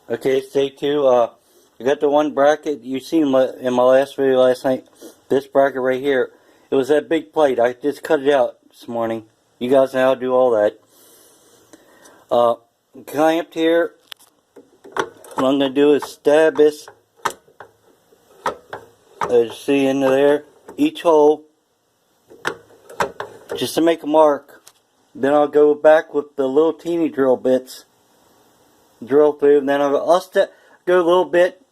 Okay, stay tuned. I got the one bracket you seen in my last video last night. This bracket right here. It was that big plate. I just cut it out this morning. You guys know how to do all that. Clamped here. What I'm going to do is stab this, as you see into there, each hole, just to make a mark. Then I'll go back with the little teeny drill bits, drill through, and then I'll go a little bit,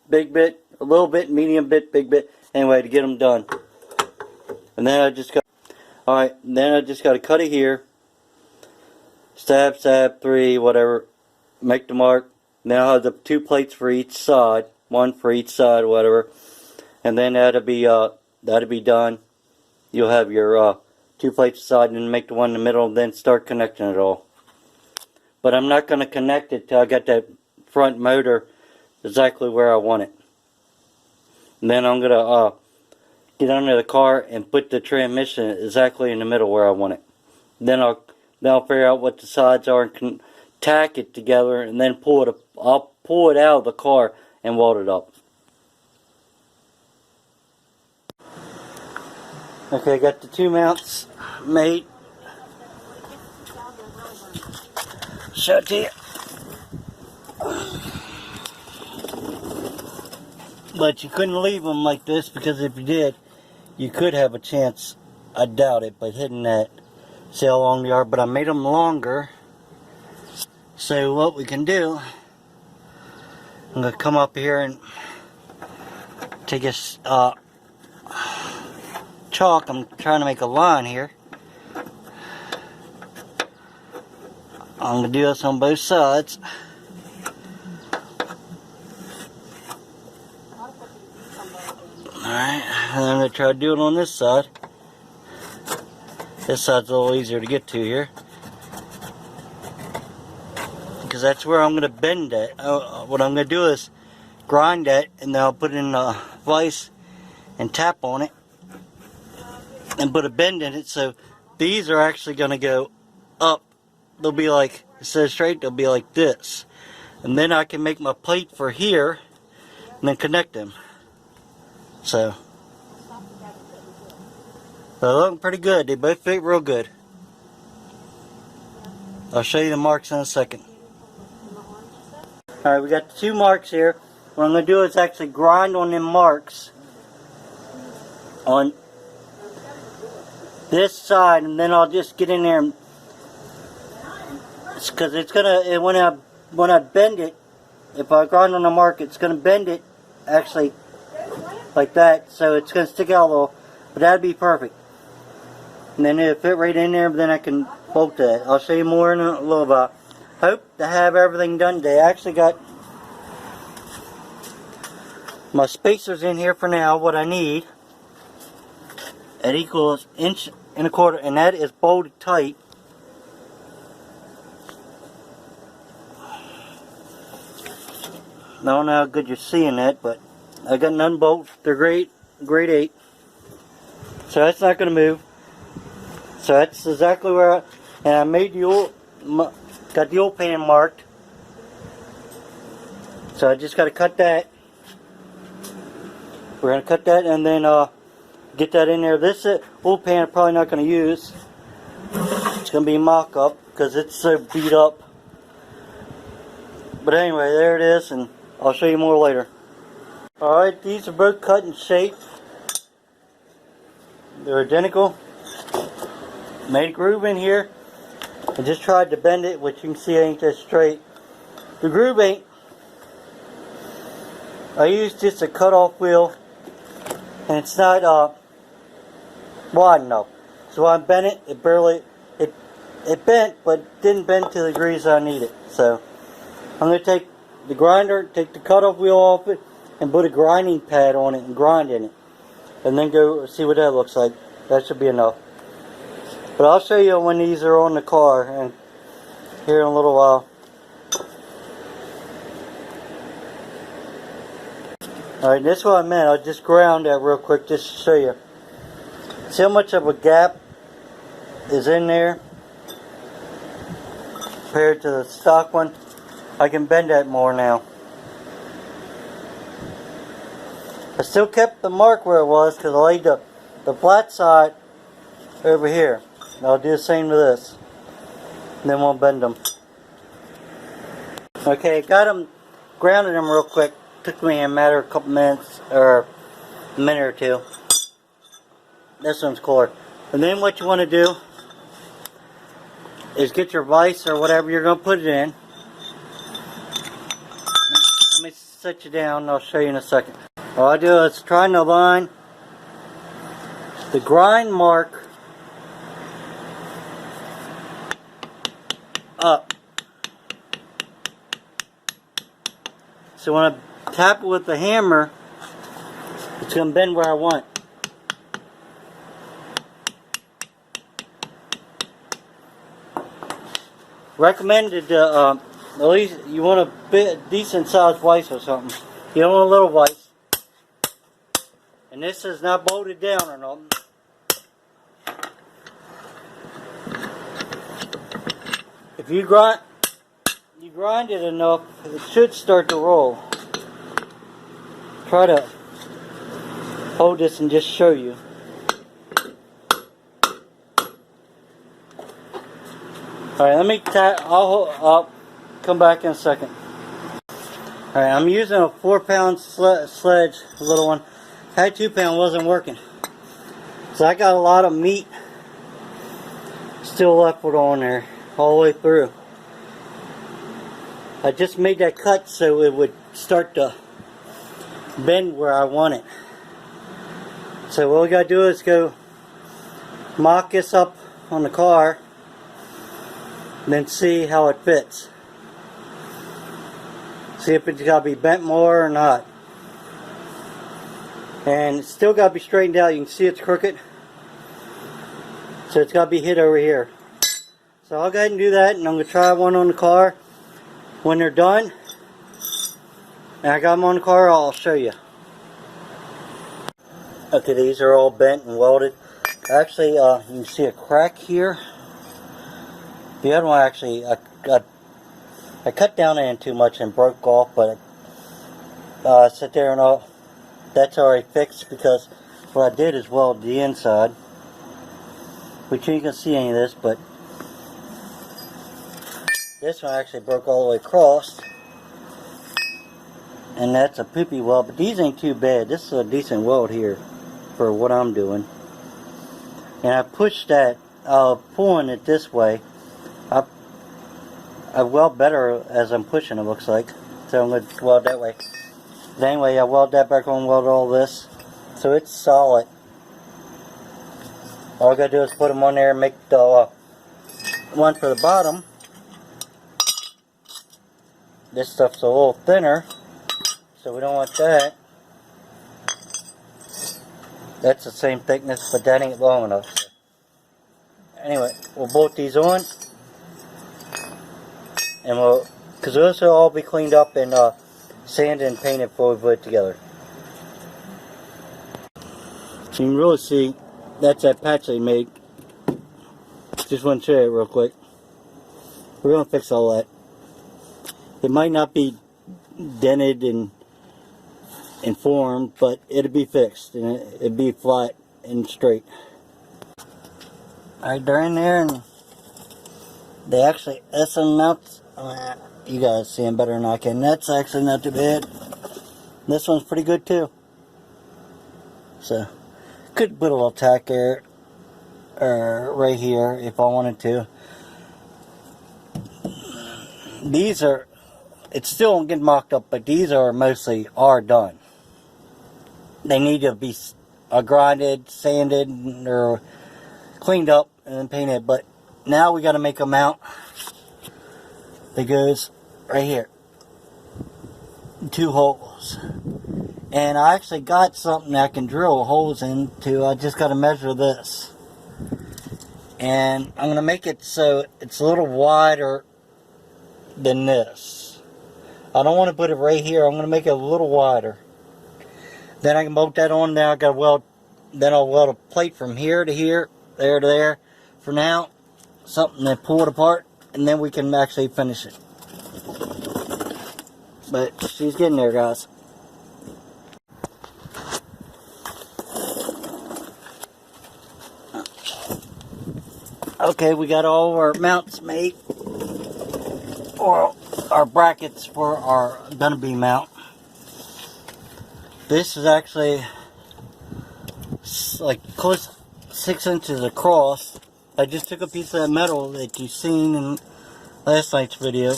big bit, a little bit, medium bit, big bit, anyway, to get them done. And then I just got, alright, then I just got to cut it here, stab, 3, whatever, make the mark. Then I'll have the 2 plates for each side, 1 for each side, whatever, and then that'll be done. You'll have your 2 plates aside, and make the one in the middle, and then start connecting it all. But I'm not going to connect it till I got that front motor exactly where I want it. And then I'm going to get under the car and put the transmission exactly in the middle where I want it. Then I'll figure out what the sides are and tack it together, and then I'll pull it out of the car and weld it up. Okay, I got the 2 mounts made. Show it to you. But you couldn't leave them like this, because if you did, you could have a chance. I doubt it, but hitting that. See how long they are, but I made them longer. So what we can do, I'm going to come up here and take a chalk. I'm trying to make a line here. I'm going to do this on both sides. Alright, and I'm going to try to do it on this side. This side's a little easier to get to here, because that's where I'm going to bend it. What I'm going to do is grind that, and then I'll put it in a vise and tap on it and put a bend in it, so these are actually going to go up. They'll be like, instead of straight, they'll be like this. And then I can make my plate for here and then connect them. So they're looking pretty good. They both fit real good. I'll show you the marks in a second. Alright, we got the 2 marks here. What I'm going to do is actually grind on them marks on this side, and then I'll just get in there, and because it's gonna, when I bend it, if I grind on the mark, it's gonna bend it actually like that, so it's gonna stick out a little, but that'd be perfect. And then it'll fit right in there, but then I can bolt that. I'll show you more in a little bit. Hope to have everything done today. I actually got my spacers in here for now, what I need. It equals 1 1/4 inch, and that is bolted tight. I don't know how good you're seeing that, but I got none bolts. They're grade 8. So that's not going to move. So that's exactly where and I made the oil, got the oil pan marked. So I just got to cut that. We're going to cut that and then get that in there. This oil pan I'm probably not going to use. It's going to be mock-up because it's so beat up. But anyway, there it is, and I'll show you more later. Alright, these are both cut in shape. They're identical. Made a groove in here. I just tried to bend it, which you can see ain't that straight. The groove ain't. I used just a cut-off wheel, and it's not wide enough. So when I bent it, it bent, but didn't bend to the degrees I needed. So I'm going to take the grinder, take the cut-off wheel off it, and put a grinding pad on it and grind in it. And then go see what that looks like. That should be enough. But I'll show you when these are on the car and here in a little while. Alright, this is what I meant. I'll just ground that real quick just to show you. See how much of a gap is in there compared to the stock one? I can bend that more now. I still kept the mark where it was because I laid the flat side over here. And I'll do the same with this. And then we'll bend them. Okay, got them, grounded them real quick. Took me a matter of a couple minutes, or a minute or two. This one's cooler. And then what you want to do is get your vise or whatever you're going to put it in. Let me set you down and I'll show you in a second. All I do is try to line the grind mark up. So when I tap it with the hammer, it's going to bend where I want. Recommended at least you want a decent sized vise or something. You don't want a little vise. And this is not bolted down or nothing. If you grind it enough, it should start to roll. Try to hold this and just show you. Alright, let me I'll come back in a second. Alright, I'm using a 4-pound sledge, little one. Had 2-pound, wasn't working. So I got a lot of meat still left on there, all the way through. I just made that cut so it would start to bend where I want it. So what we gotta do is go mock this up on the car and then see how it fits. See if it's gotta be bent more or not. And it's still gotta be straightened out. You can see it's crooked. So it's gotta be hit over here. So I'll go ahead and do that, and I'm gonna try one on the car. When they're done, and I got them on the car, I'll show you. Okay, these are all bent and welded. Actually, you can see a crack here. The other one actually, I cut down in too much and broke off, but I sit there and that's already fixed because what I did is weld the inside. Which you can see any of this, but this one actually broke all the way across. And that's a poopy weld, but these ain't too bad. This is a decent weld here for what I'm doing. And I pushed that, pulling it this way. I weld better as I'm pushing, it looks like. So I'm going to weld that way. But anyway, I weld that back on, weld all this. So it's solid. All I got to do is put them on there and make the one for the bottom. This stuff's a little thinner, so we don't want that. That's the same thickness, but that ain't long enough. Anyway, we'll bolt these on. And because those will all be cleaned up and sanded and painted before we put it together. So you can really see that's that patch they made. Just want to show you it real quick. We're going to fix all that. It might not be dented and formed, but it'll be fixed and it'll be flat and straight. Alright, they're in there and they actually, that's some mounts. You guys see them better than I can. That's actually not too bad. This one's pretty good too. So, could put a little tack there, or right here if I wanted to. These are, it's still getting mocked up, but these are mostly done. They need to be grinded, sanded, or cleaned up and then painted. But now we got to make a mount that goes right here. 2 holes. And I actually got something I can drill holes into. I just got to measure this. And I'm going to make it so it's a little wider than this. I don't want to put it right here. I'm going to make it a little wider. Then I can bolt that on. Now I got to weld. Then I'll weld a plate from here to here, there to there. For now, something to pull it apart, and then we can actually finish it. but she's getting there, guys. Okay, we got all of our mounts made, or our brackets for our gunner beam mount. This is actually like close 6 inches across. I just took a piece of that metal that you've seen in last night's video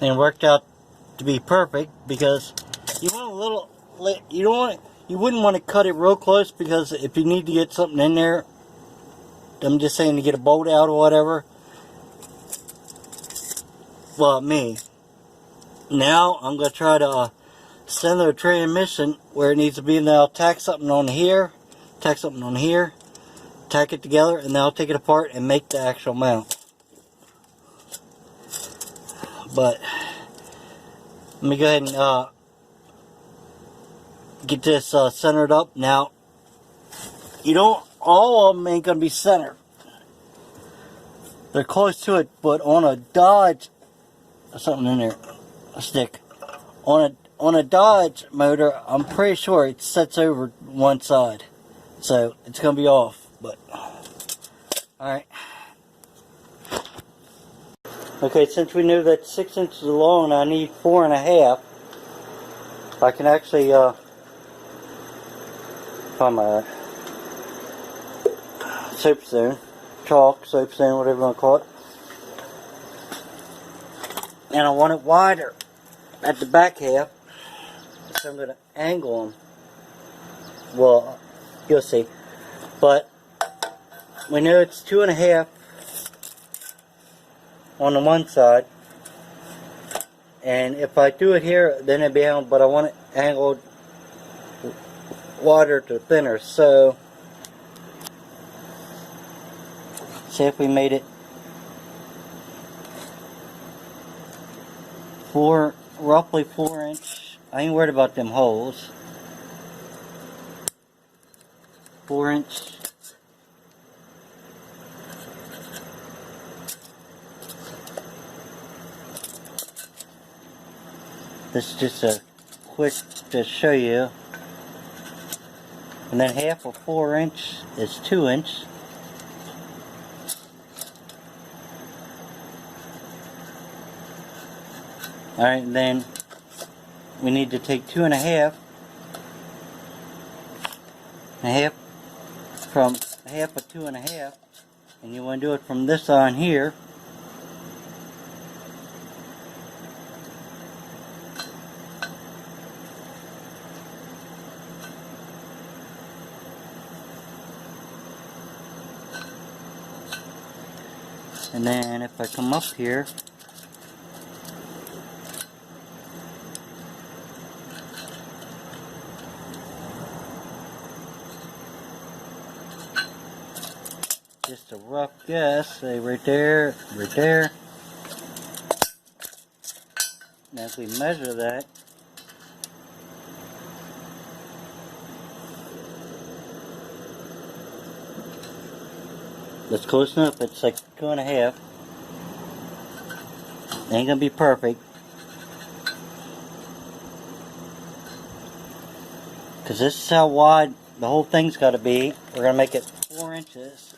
and it worked out to be perfect, because you want a little, you wouldn't want to cut it real close, because if you need to get something in there, I'm just saying, to get a bolt out or whatever. Well, me. Now I'm gonna try to send the transmission where it needs to be, and then I'll tack something on here, tack something on here, tack it together, and then I'll take it apart and make the actual mount. But let me go ahead and get this centered up. Now, all of them ain't gonna be centered. They're close to it, but on a Dodge, something in there, a stick. On a Dodge motor, I'm pretty sure it sets over one side, so it's gonna be off. But all right. Okay, since we knew that 6 inches long, I need 4.5. I can actually find my soapstone, chalk, soapstone, whatever you want to call it. And I want it wider at the back half, so I'm going to angle them. Well, you'll see. But we know it's 2.5 on the one side, and if I do it here, then it'd be angled, but I want it angled wider to thinner. So see if we made it roughly 4 inch. I ain't worried about them holes. 4 inch. This is just a quick to show you. And then half of 4 inch is 2 inch. Alright, and then we need to take 2.5 and half from half of 2.5, and you want to do it from this on here. And then if I come up here, just a rough guess, say right there, right there. Now if we measure that, that's close enough. It's like 2.5. Ain't gonna be perfect, because this is how wide the whole thing's got to be. We're gonna make it 4 inches.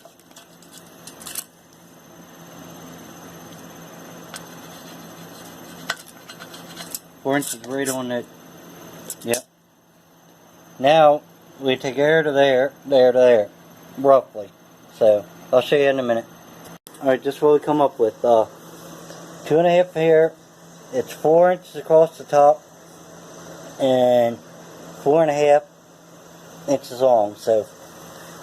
Four inches right on it. Yep. Now we take air to there, there to there, roughly. So I'll show you in a minute. Alright, just what we come up with. 2.5 here. It's 4 inches across the top and 4.5 inches long. So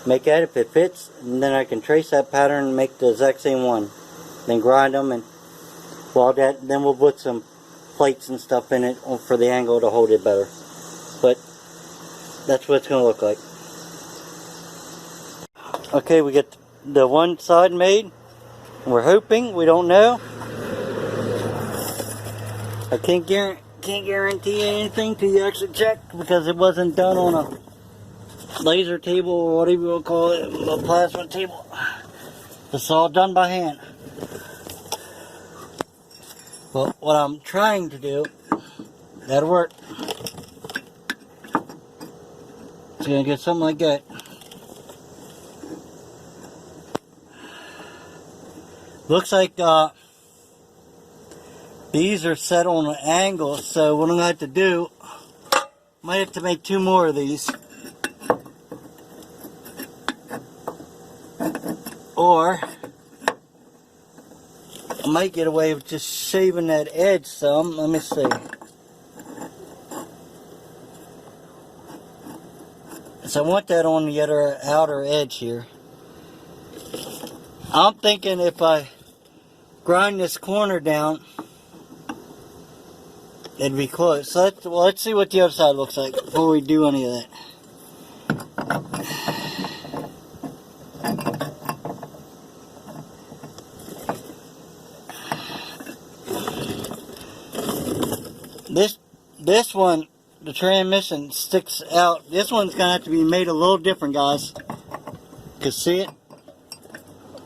make that if it fits, and then I can trace that pattern and make the exact same one. Then grind them, and then we'll put some plates and stuff in it for the angle to hold it better. But that's what it's going to look like. Okay, we get the one side made. We're hoping, we don't know. I can't guarantee anything till you actually check, because it wasn't done on a laser table or whatever you will call it, a plasma table. It's all done by hand. But what I'm trying to do, that'll work. It's gonna get something like that. Looks like these are set on an angle, so what I'm gonna have to do, might have to make 2 more of these. Or I might get away with just shaving that edge some. Let me see. So I want that on the outer edge here. I'm thinking if I grind this corner down, it'd be close. So let's see what the other side looks like before we do any of that. This one, the transmission sticks out. This one's gonna have to be made a little different, guys. Cause see it?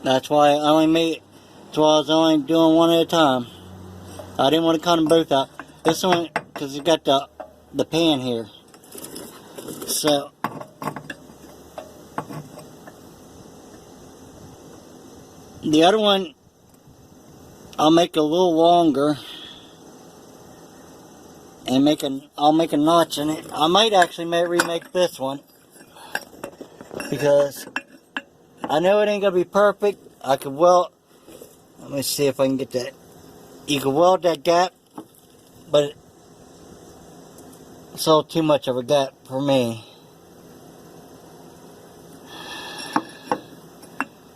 That's why I only made it. That's why I was only doing one at a time. I didn't want to cut them both out. This one, cause it's got the pan here. So the other one, I'll make a little longer. And I'll make a notch in it. I might actually remake this one, because I know it ain't gonna be perfect. I could weld. Let me see if I can get that. You can weld that gap, but it's all too much of a gap for me.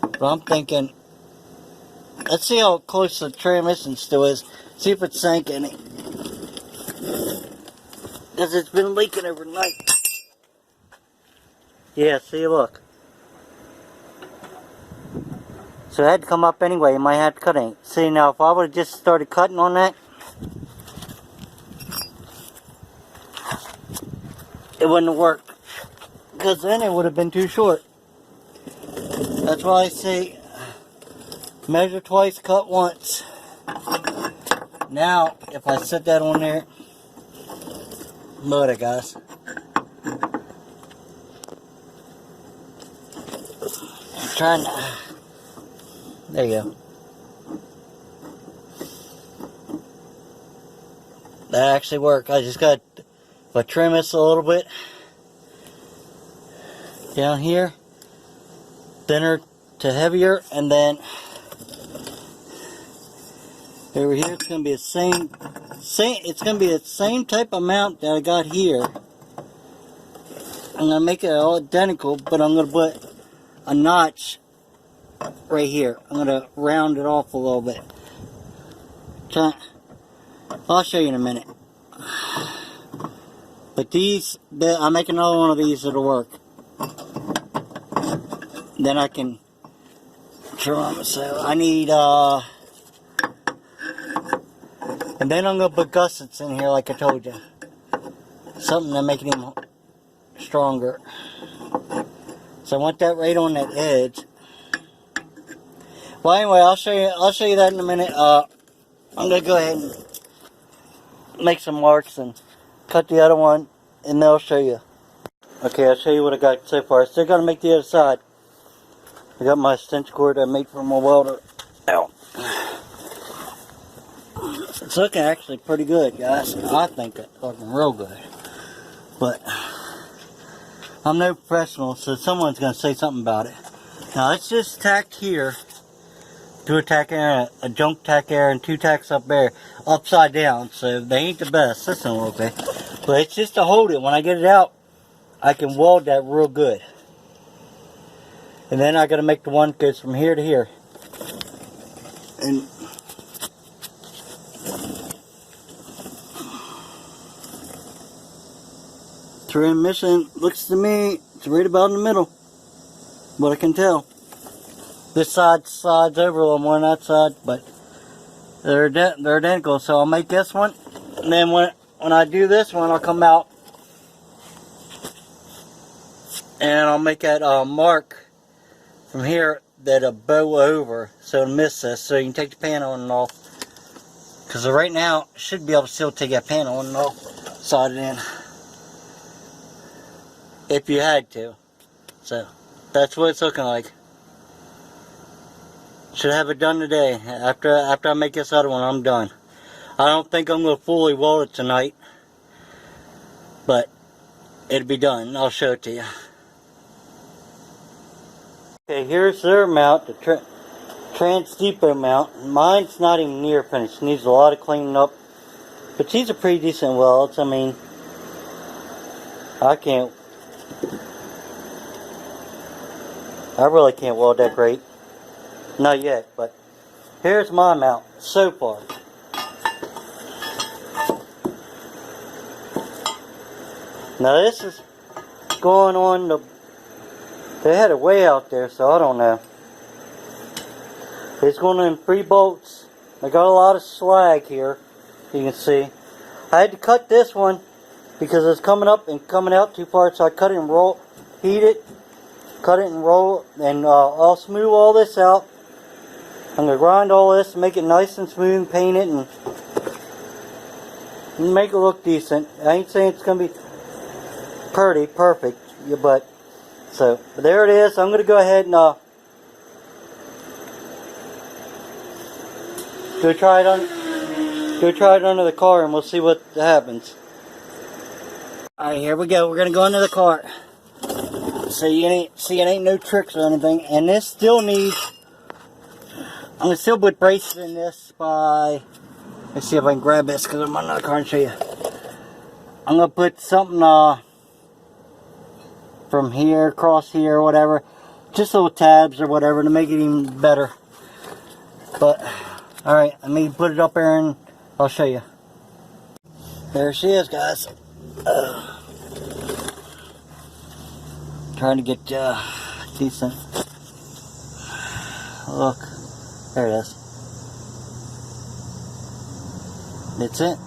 But I'm thinking, let's see how close the transmission still is. See if it's sank any. Because it's been leaking overnight. Yeah, see, look. So it had to come up anyway. You might have to cut it. See, now if I would have just started cutting on that, it wouldn't have worked. Because then it would have been too short. That's why I say, measure twice, cut once. Now, if I set that on there, look at it, guys. I'm trying to... There you go. That actually worked. I just got... If I trim this a little bit down here, thinner to heavier, and then over here it's going to be the same. It's going to be the same type of mount that I got here. I'm going to make it all identical, but I'm going to put a notch right here. I'm going to round it off a little bit. I'll show you in a minute. But I'll make another one of these that'll work. Then I can trim them. So I need, and then I'm going to put gussets in here like I told you. Something to make them stronger. So I want that right on that edge. Well, anyway, I'll show you that in a minute. I'm going to go ahead and make some marks and cut the other one, and then I'll show you. Okay, I'll show you what I got so far. Still got to make the other side. I got my extension cord I made from my welder. Ow. It's looking actually pretty good, guys. I think it's looking real good. But I'm no professional, so someone's going to say something about it. Now, it's just tacked here. 2 tack there, a junk tack there, and 2 tacks up there, upside down. So they ain't the best. This one will be. But it's just to hold it. When I get it out, I can weld that real good. And then I got to make the one that goes from here to here. And transmission looks to me, it's right about in the middle. What I can tell. This side slides over a little more than that side, but they're identical. So I'll make this one, and then when I do this one, I'll come out and I'll make that mark from here that'll bow over, so it'll miss this. So you can take the pan on and off, Because right now, should be able to still take that panel and I'll solder it in. If you had to. So, that's what it's looking like. Should have it done today. After I make this other one, I'm done. I don't think I'm going to fully weld it tonight. But, it'll be done. I'll show it to you. Okay, here's their mount, the Trans Depot mount. Mine's not even near finished. Needs a lot of cleaning up. But these are pretty decent welds. I mean, I really can't weld that great. Not yet, but here's my mount so far. Now this is going on they had it way out there, so I don't know. It's going in 3 bolts. I got a lot of slag here, you can see. I had to cut this one because it's coming up and coming out too far, so I cut it and heat it, cut it and roll, and I'll smooth all this out. I'm going to grind all this, make it nice and smooth, paint it, and make it look decent. I ain't saying it's going to be perfect, but there it is. I'm going to go ahead and go try it under the car, and we'll see what happens. Alright, here we go. We're going to go under the car. So you ain't see, it ain't no tricks or anything. And this still needs, I'm going to still put braces in this by, let's see if I can grab this because I'm under the car and show you. I'm going to put something from here, across here, whatever. Just little tabs or whatever to make it even better. But, alright, let me put it up there and I'll show you. There she is, guys. Trying to get decent. Look, there it is. That's it.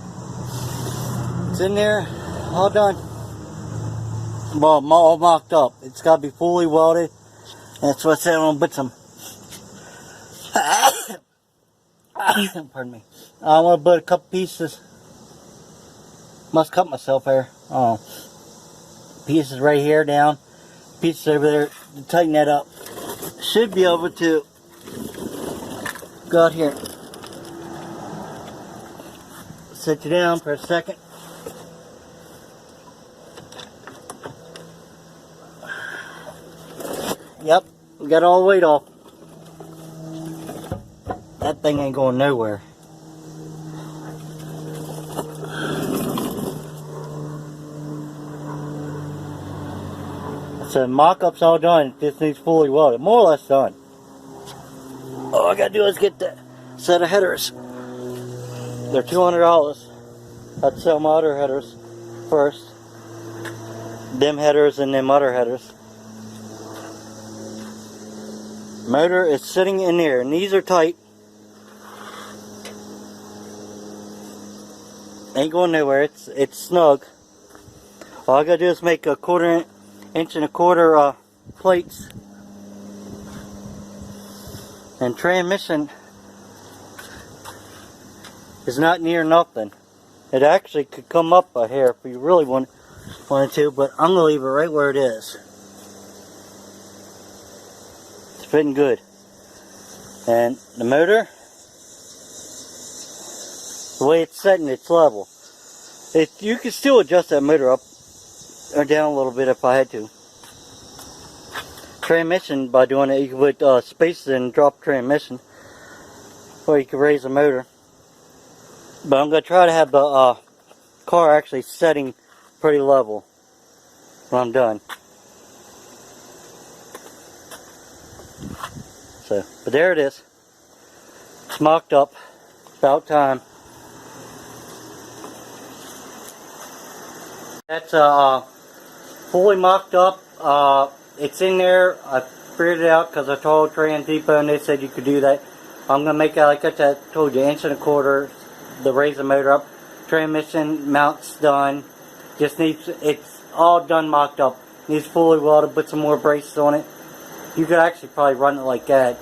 It's in there, all done. Well, all mocked up. It's got to be fully welded. That's what I said. I'm gonna put some. Pardon me. I'm gonna put a couple pieces. Must cut myself there. Oh, pieces right here down. Pieces over there to tighten that up. Should be able to go out here. Sit you down for a second. Yep, we got all the weight off. That thing ain't going nowhere. So mock-up's all done. This needs fully welded. More or less done. All I gotta do is get that set of headers. They're $200. I'd sell my other headers first. Them headers and them other headers. Motor is sitting in there, and these are tight. Ain't going nowhere. It's snug. All I gotta do is make a 1/4 inch and 1/4 plates. And transmission is not near nothing. It actually could come up a hair if you really wanted to, but I'm gonna leave it right where it is. It's fitting good. And the motor, the way it's setting, it's level. You can still adjust that motor up or down a little bit if I had to. Transmission, by doing it, you can put spaces and drop transmission, or you can raise the motor. But I'm going to try to have the car actually setting pretty level when I'm done. So, but there it is. It's mocked up. About time. That's fully mocked up. It's in there. I figured it out because I told Trans Depot and they said you could do that. I'm gonna make it like I told you, 1.25 inch. The raise the motor up. Transmission mount's done. Just needs, it's all done, mocked up. Needs fully welded. Put some more braces on it. You could actually probably run it like that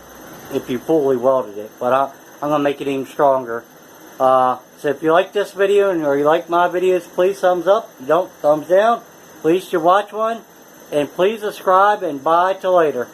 if you fully welded it. But I'm gonna make it even stronger So if you like this video or you like my videos, please thumbs up. If you don't, thumbs down. Please should watch one. And please subscribe and bye till later.